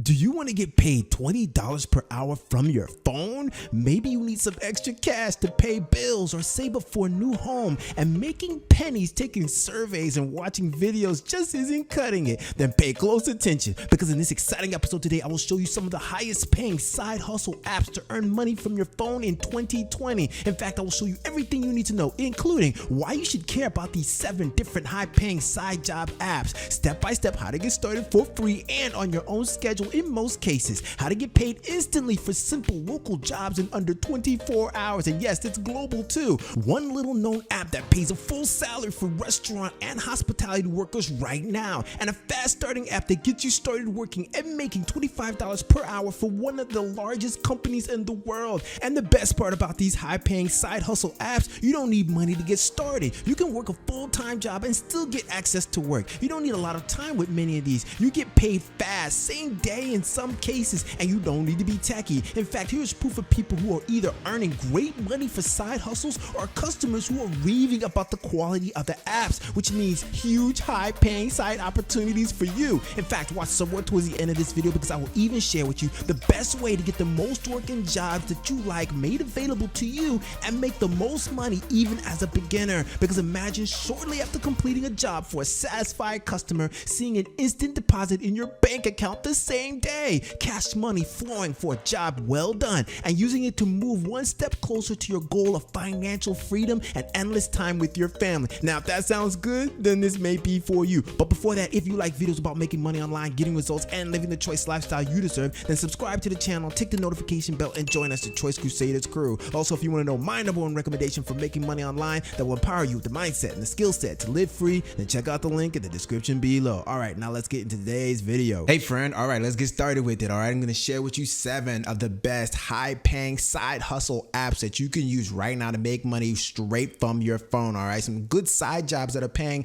Do you want to get paid $20 per hour from your phone? Maybe you need some extra cash to pay bills or save up for a new home, and making pennies taking surveys and watching videos just isn't cutting it. Then pay close attention, because in this exciting episode today, I will show you some of the highest paying side hustle apps to earn money from your phone in 2020. In fact, I will show you everything you need to know, including why you should care about these 7 different high paying side job apps, step by step how to get started for free and on your own schedule in most cases, how to get paid instantly for simple local jobs in under 24 hours, and yes, it's global too. One little known app that pays a full salary for restaurant and hospitality workers right now, and a fast starting app that gets you started working and making $25 per hour for one of the largest companies in the world. And the best part about these high paying side hustle apps, you don't need money to get started. You can work a full-time job and still get access to work. You don't need a lot of time with many of these. You get paid fast, same day in some cases, and you don't need to be techy. In fact, here's proof of people who are either earning great money for side hustles or customers who are raving about the quality of the apps, which means huge high paying side opportunities for you. In fact, watch somewhere towards the end of this video, because I will even share with you the best way to get the most work in jobs that you like made available to you and make the most money even as a beginner. Because imagine shortly after completing a job for a satisfied customer, seeing an instant deposit in your bank account the same day, cash money flowing for a job well done, and using it to move one step closer to your goal of financial freedom and endless time with your family. Now, if that sounds good, then this may be for you. But before that, if you like videos about making money online, getting results, and living the choice lifestyle you deserve, then subscribe to the channel, tick the notification bell, and join us, the Choice Crusaders crew. Also, if you want to know my #1 recommendation for making money online that will empower you with the mindset and the skill set to live free, then check out the link in the description below. All right, now let's get into today's video. Hey friend, all right, let's get started with it. All right, I'm going to share with you 7 of the best high-paying side hustle apps that you can use right now to make money straight from your phone. All right, some good side jobs that are paying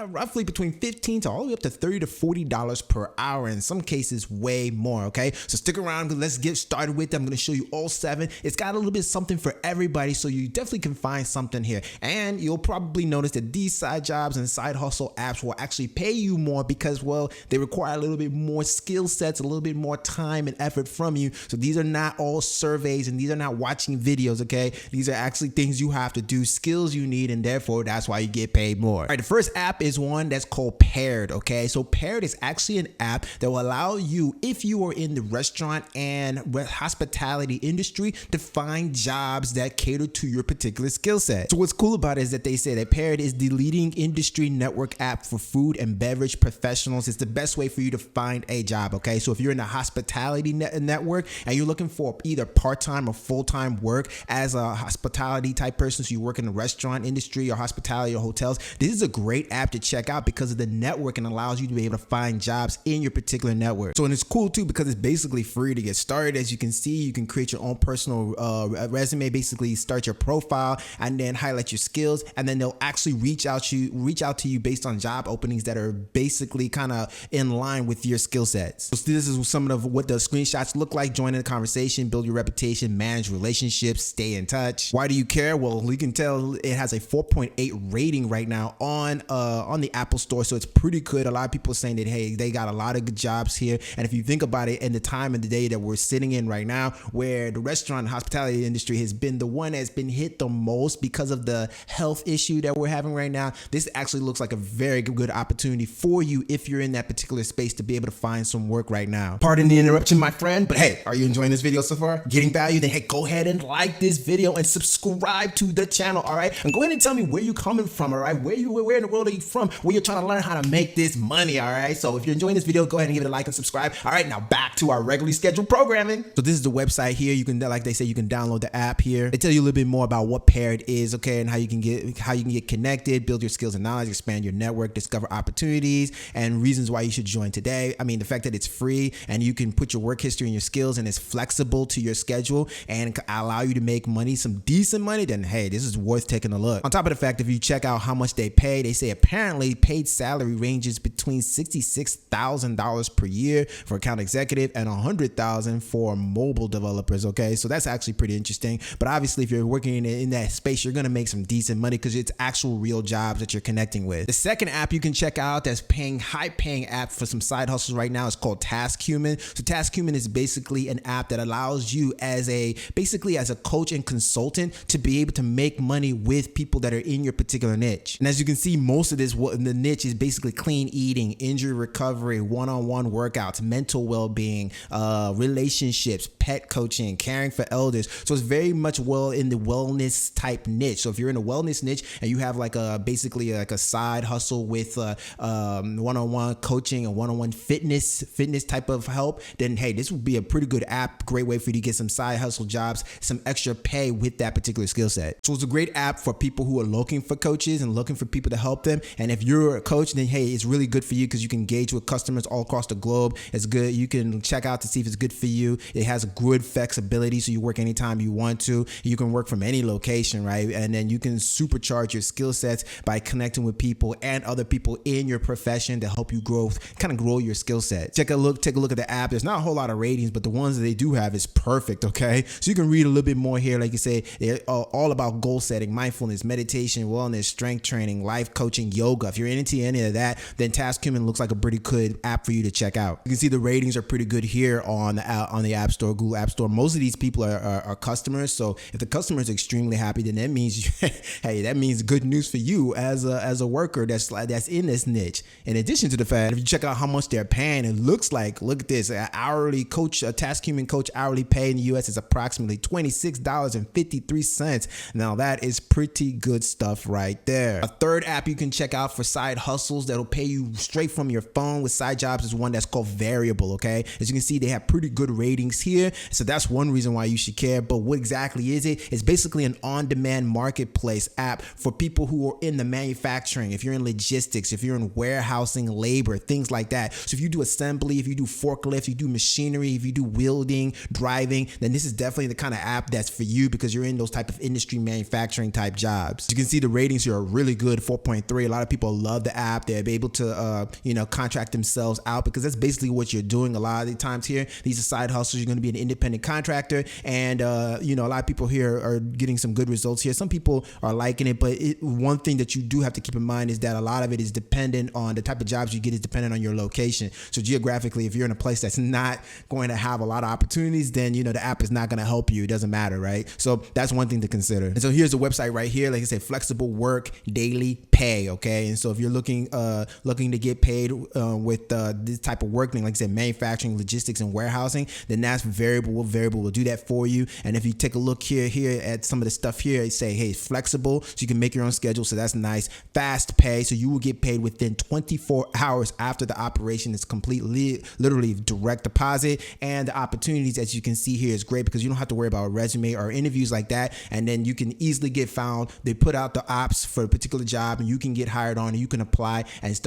roughly between $15 to all the way up to $30 to $40 per hour, in some cases way more. Okay, so stick around, let's get started with it. I'm going to show you all 7. It's got a little bit something for everybody, so you definitely can find something here. And you'll probably notice that these side jobs and side hustle apps will actually pay you more because, well, they require a little bit more skill sets, a little bit more time and effort from you. So these are not all surveys, and these are not watching videos. Okay, these are actually things you have to do, skills you need, and therefore that's why you get paid more. All right, the first app is one that's called Paired. Okay, so Paired is actually an app that will allow you, if you are in the restaurant and hospitality industry, to find jobs that cater to your particular skill set. So what's cool about it is that they say that Paired is the leading industry network app for food and beverage professionals. It's the best way for you to find a job. Okay, so if you're in the hospitality network and you're looking for either part-time or full-time work as a hospitality type person, so you work in the restaurant industry or hospitality or hotels, this is a great app to check out because of the network, and allows you to be able to find jobs in your particular network. So, and it's cool too because it's basically free to get started. As you can see, you can create your own personal resume, basically start your profile and then highlight your skills, and then they'll actually reach out to you based on job openings that are basically kind of in line with your skill sets. So this is some of what the screenshots look like. Join in the conversation, build your reputation, manage relationships, stay in touch. Why do you care? Well, you can tell it has a 4.8 rating right now on the Apple Store, so it's pretty good. A lot of people are saying that, hey, they got a lot of good jobs here. And if you think about it, in the time of the day that we're sitting in right now, where the restaurant and hospitality industry has been the one that's been hit the most because of the health issue that we're having right now, this actually looks like a very good opportunity for you if you're in that particular space to be able to find some work right now. Pardon the interruption, my friend, but hey, are you enjoying this video so far? Getting value? Then hey, go ahead and like this video and subscribe to the channel. All right, and go ahead and tell me where you're coming from. All right, where in the world are you from? Where you're trying to learn how to make this money. All right, so if you're enjoying this video, go ahead and give it a like and subscribe. All right, now back to our regularly scheduled programming. So this is the website here. You can, like they say, you can download the app here. They tell you a little bit more about what Paired is, okay, and how you can get connected, build your skills and knowledge, expand your network, discover opportunities, and reasons why you should join today. I mean, the fact that it's free and you can put your work history and your skills, and it's flexible to your schedule and allow you to make money, some decent money, then hey, this is worth taking a look. On top of the fact, if you check out how much they pay, they say apparently paid salary ranges between $66,000 per year for account executive and $100,000 for mobile developers. Okay, so that's actually pretty interesting. But obviously, if you're working in that space, you're gonna make some decent money because it's actual real jobs that you're connecting with. The second app you can check out that's high paying app for some side hustles right now is called TaskHuman. TaskHuman. So TaskHuman is basically an app that allows you as a coach and consultant to be able to make money with people that are in your particular niche. And as you can see, most of the niche is basically clean eating, injury recovery, one-on-one workouts, mental well-being, relationships, pet coaching, caring for elders. So it's very much well in the wellness type niche. So if you're in a wellness niche and you have like a side hustle with one-on-one coaching and one-on-one fitness type of help, then hey, this would be a pretty good app. Great way for you to get some side hustle jobs, some extra pay with that particular skill set. So it's a great app for people who are looking for coaches and looking for people to help them. And if you're a coach, then hey, it's really good for you because you can engage with customers all across the globe. It's good. You can check out to see if it's good for you. It has good flexibility, so you work anytime you want to. You can work from any location, right? And then you can supercharge your skill sets by connecting with people and other people in your profession to help you grow your skill set. Take a look at the app. There's not a whole lot of ratings, but the ones that they do have is perfect, okay? So you can read a little bit more here. Like you say, they're all about goal setting, mindfulness, meditation, wellness, strength training, life coaching, yoga. If you're into any of that, then TaskHuman looks like a pretty good app for you to check out. You can see the ratings are pretty good here on the App Store, Google App Store. Most of these people are customers. So if the customer is extremely happy, then that means hey, that means good news for you as a worker that's in this niche. In addition to the fact, if you check out how much they're paying, it looks like, look at this, a TaskHuman coach hourly pay in the US is approximately $26.53. Now that is pretty good stuff right there. A third app you can check out for side hustles that'll pay you straight from your phone with side jobs is one that's called Variable, okay? As you can see, they have pretty good ratings here. So that's one reason why you should care. But what exactly is it? It's basically an on-demand marketplace app for people who are in the manufacturing, if you're in logistics, if you're in warehousing, labor, things like that. So if you do assembly, if you do forklift, you do machinery, if you do wielding, driving, then this is definitely the kind of app that's for you because you're in those type of industry manufacturing type jobs. You can see the ratings here are really good, 4.3. A lot of people love the app. They're able to, contract themselves out because that's basically what you're doing a lot of the times here. These are side hustles. You're going to be an independent contractor. And, a lot of people here are getting some good results here. Some people are liking it, but one thing that you do have to keep in mind is that a lot of it is dependent on the type of jobs you get is dependent on your location. So geographically, if you're in a place that's not going to have a lot of opportunities, then, the app is not going to help you. It doesn't matter, right? So that's one thing to consider. And so here's the website right here. Like I said, flexible work, daily pay, okay? And so if you're looking to get paid with this type of work, like I said, manufacturing, logistics, and warehousing, then that's Variable. Variable will do that for you. And if you take a look here at some of the stuff here, it say, hey, it's flexible, so you can make your own schedule. So that's nice. Fast pay, so you will get paid within 24 hours after the operation is completely, literally direct deposit. And the opportunities, as you can see here, is great because you don't have to worry about a resume or interviews like that. And then you can easily get found. They put out the ops for a particular job and you can get hired on and you can apply and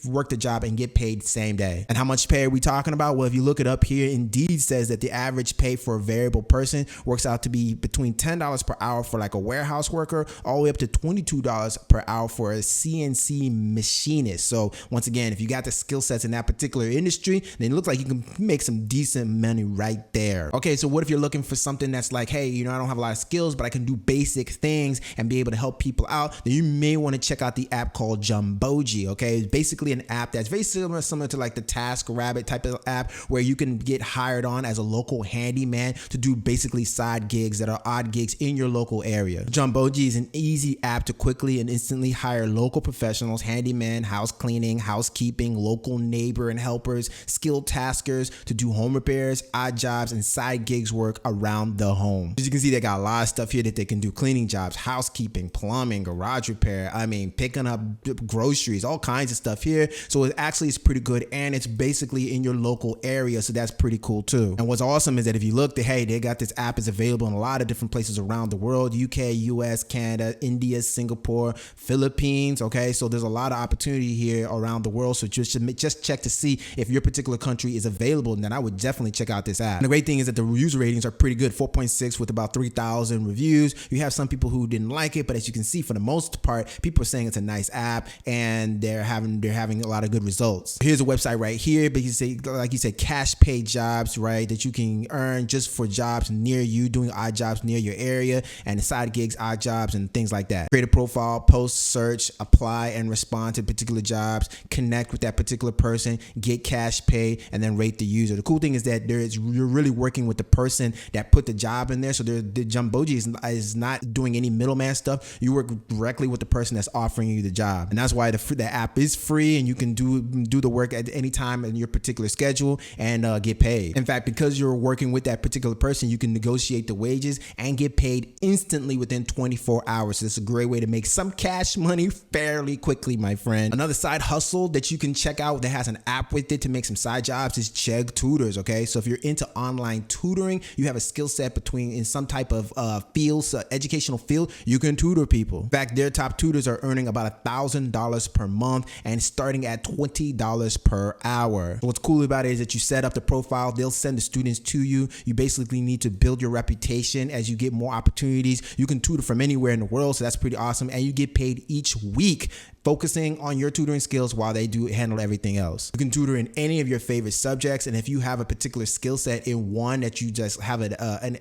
work the job and get paid the same day. And how much pay are we talking about? Well, if you look it up here, Indeed says that the average pay for a variable person works out to be between $10 per hour for like a warehouse worker, all the way up to $22 per hour for a CNC machinist. So once again, if you got the skill sets in that particular industry, then it looks like you can make some decent money right there. Okay, so what if you're looking for something that's like, hey, I don't have a lot of skills, but I can do basic things and be able to help people out? Then you may want to check out the app called Jumboji, okay? It's basically an app that's very similar to like the TaskRabbit type of app where you can get hired on as a local handyman to do basically side gigs that are odd gigs in your local area. Jumboji is an easy app to quickly and instantly hire local professionals, handyman, house cleaning, housekeeping, local neighbor and helpers, skilled taskers to do home repairs, odd jobs, and side gigs work around the home. As you can see, they got a lot of stuff here that they can do: cleaning jobs, housekeeping, plumbing, garage repair, picking up groceries, all kinds of stuff here. So it actually is pretty good, and it's basically in your local area, so that's pretty cool too. And what's awesome is that if you look, they got this app is available in a lot of different places around the world: UK, US, Canada, India, Singapore, Philippines. Okay, so there's a lot of opportunity here around the world. So just check to see if your particular country is available, and then I would definitely check out this app. And the great thing is that the user ratings are pretty good, 4.6 with about 3,000 reviews. You have some people who didn't like it, but as you can see, for the most part, people are saying it's a nice app, and they're having a lot of good results. Here's a website right here, but like you said, cash pay jobs, right, that you can earn just for jobs near you, doing odd jobs near your area, and side gigs, odd jobs, and things like that. Create a profile, post, search, apply, and respond to particular jobs, connect with that particular person, get cash pay, and then rate the user. The cool thing is that you're really working with the person that put the job in there. So the Jumboji is not doing any middleman stuff. You work directly with the person that's offering you the job, and that's why the app is free, and you can do the work at any time in your particular schedule and get paid. In fact, because you're working with that particular person, you can negotiate the wages and get paid instantly within 24 hours. So it's a great way to make some cash money fairly quickly, my friend. Another side hustle that you can check out that has an app with it to make some side jobs is Chegg Tutors. Okay, so if you're into online tutoring, you have a skill set in some type of field, educational field, you can tutor people. In fact, their top tutors are earning about $1,000 per month and starting at $20 per hour. So what's cool about it is that you set up the profile, they'll send the students to you. You basically need to build your reputation. As you get more opportunities, you can tutor from anywhere in the world, so that's pretty awesome, and you get paid each week, focusing on your tutoring skills while they handle everything else. You can tutor in any of your favorite subjects, and if you have a particular skill set in one that you just have an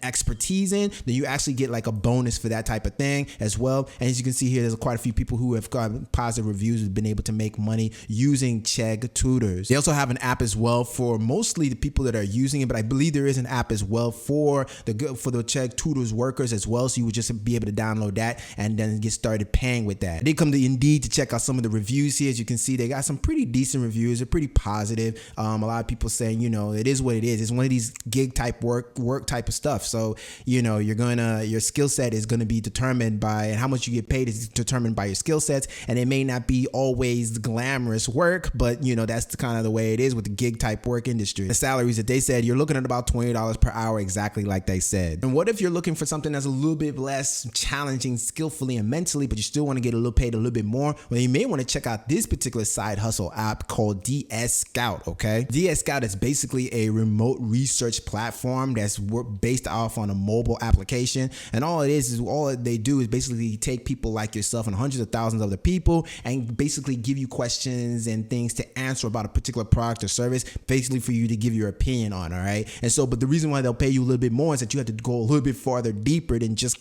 expertise in, then you actually get like a bonus for that type of thing as well. And as you can see here, there's quite a few people who have got positive reviews, who've been able to make money using Chegg Tutors. They also have an app as well for mostly the people that are using it, but I believe there is an app as well for the Chegg Tutors workers as well, so you would just be able to download that and then get started paying with that. They come to Indeed to check out some of the reviews here. As you can see, they got some pretty decent reviews. They're pretty positive. A lot of people saying, it is what it is. It's one of these gig type work type of stuff. So, your skill set is going to be determined by, and how much you get paid is determined by your skill sets. And it may not be always glamorous work, but that's kind of the way it is with the gig type work industry. The salaries that they said, you're looking at about $20 per hour, exactly like they said. And what if you're looking for something that's a little bit less challenging skillfully and mentally, but you still want to get paid a little bit more? Well, you may want to check out this particular side hustle app called DSScout. Okay, DSScout is basically a remote research platform that's based off on a mobile application, and all they do is basically take people like yourself and hundreds of thousands of other people and basically give you questions and things to answer about a particular product or service, basically for you to give your opinion on. All right, and so, but the reason why they'll pay you a little bit more is that you have to go a little bit farther deeper than just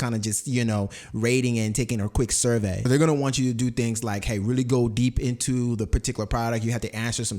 rating and taking a quick survey. They're gonna want you to do things like, hey, really go deep into the particular product. You have to answer some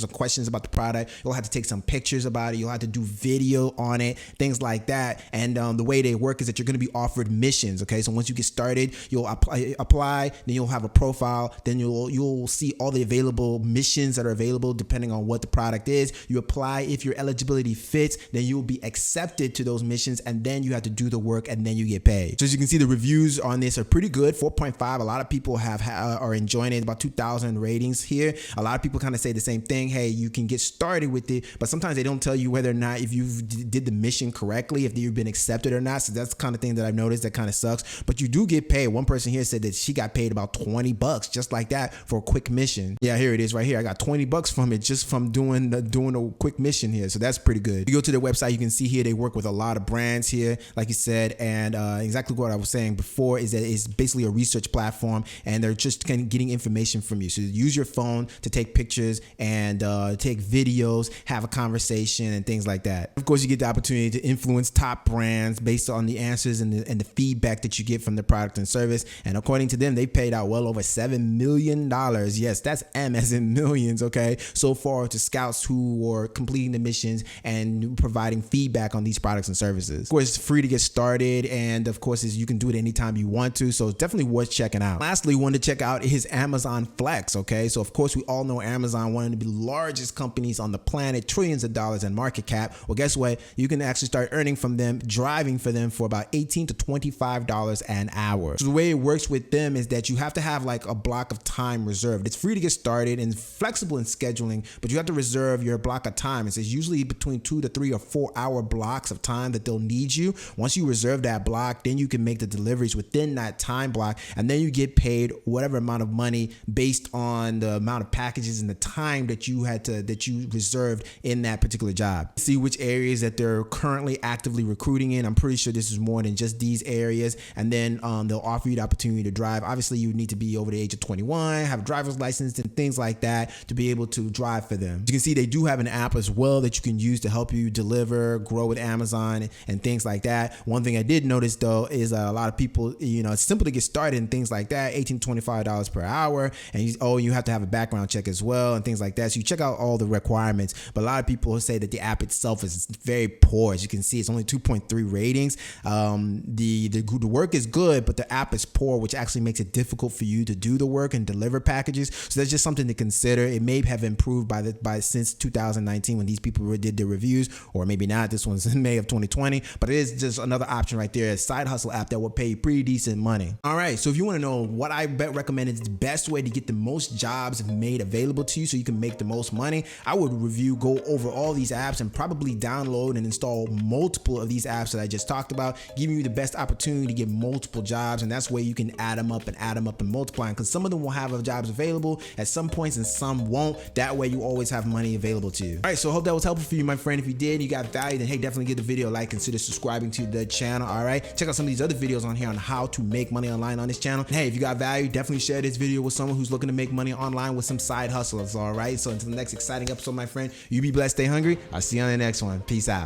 questions about the product. You'll have to take some pictures about it. You'll have to do video on it, things like that. And the way they work is that you're going to be offered missions. Okay, so once you get started, you'll apply, then you'll have a profile, then you'll see all the available missions that are available depending on what the product is. You apply. If your eligibility fits, then you'll be accepted to those missions, and then you have to do the work, and then you get paid. So as you can see, the reviews on this are pretty good, 4.5. A lot of people are enjoying it. About 2,000 ratings here. A lot of people kind of say the same thing. Hey, you can get started with it, but sometimes they don't tell you whether or not if you did the mission correctly, if you've been accepted or not. So that's the kind of thing that I've noticed that kind of sucks. But you do get paid. One person here said that she got paid about $20 just like that for a quick mission. Yeah, here it is right here. I got $20 from it just from doing a quick mission here. So that's pretty good. You go to their website, you can see here they work with a lot of brands here, like you said, and exactly what I was saying before is that it's basically a research platform, and they're just kind of getting information from you. So use your phone to take pictures and take videos, have a conversation, and things like that. Of course, you get the opportunity to influence top brands based on the answers and the feedback that you get from the product and service. And according to them, they paid out well over $7 million. Yes, that's M as in millions, okay, so far to scouts who are completing the missions and providing feedback on these products and services. Of course, it's free to get started, and of course, you can do it anytime you want to, so it's definitely worth checking out. Lastly, one to check out is Amazon Flex. Okay, so of course we all know Amazon, one of the largest companies on the planet, trillions of dollars in market cap. Well, guess what? You can actually start earning from them, driving for them for about $18 to $25 an hour. So the way it works with them is that you have to have like a block of time reserved. It's free to get started and flexible in scheduling, but you have to reserve your block of time. It's usually between 2 to 3 or 4 hour blocks of time that they'll need you. Once you reserve that block, then you can make the deliveries within that time block, and then you get paid whatever amount of money based on the amount of packages and the time that you reserved in that particular job. See which areas that they're currently actively recruiting in. I'm pretty sure this is more than just these areas. And then they'll offer you the opportunity to drive. Obviously, you need to be over the age of 21, have a driver's license and things like that to be able to drive for them. You can see they do have an app as well that you can use to help you deliver, grow with Amazon and things like that. One thing I did notice though is a lot of people, it's simple to get started and things like that, $18 to $25 per hour. And you have to have a background check as well and things like that. So you check out all the requirements. But a lot of people say that the app itself is very poor. As you can see, it's only 2.3 ratings. The work is good, but the app is poor, which actually makes it difficult for you to do the work and deliver packages. So that's just something to consider. It may have improved since 2019 when these people did their reviews, or maybe not. This one's in May of 2020, but it is just another option right there. A side hustle app that will pay you pretty decent money. All right, so if you want to know what I recommend is the best way to get the most jobs made available to you so you can make the most money, I would go over all these apps and probably download and install multiple of these apps that I just talked about, giving you the best opportunity to get multiple jobs. And that's where you can add them up and multiply, because some of them will have jobs available at some points and some won't. That way you always have money available to you. All right, so I hope that was helpful for you, my friend. If you did, you got value, then hey, definitely give the video a like, consider subscribing to the channel. All right, check out some of these other videos on here on how to make money online on this channel. And hey, if you got value, definitely share this video with someone who's looking to make money online with some side hustlers. All right, so until the next exciting episode, my friend, you be blessed, stay hungry. I'll see you on the next one. Peace out.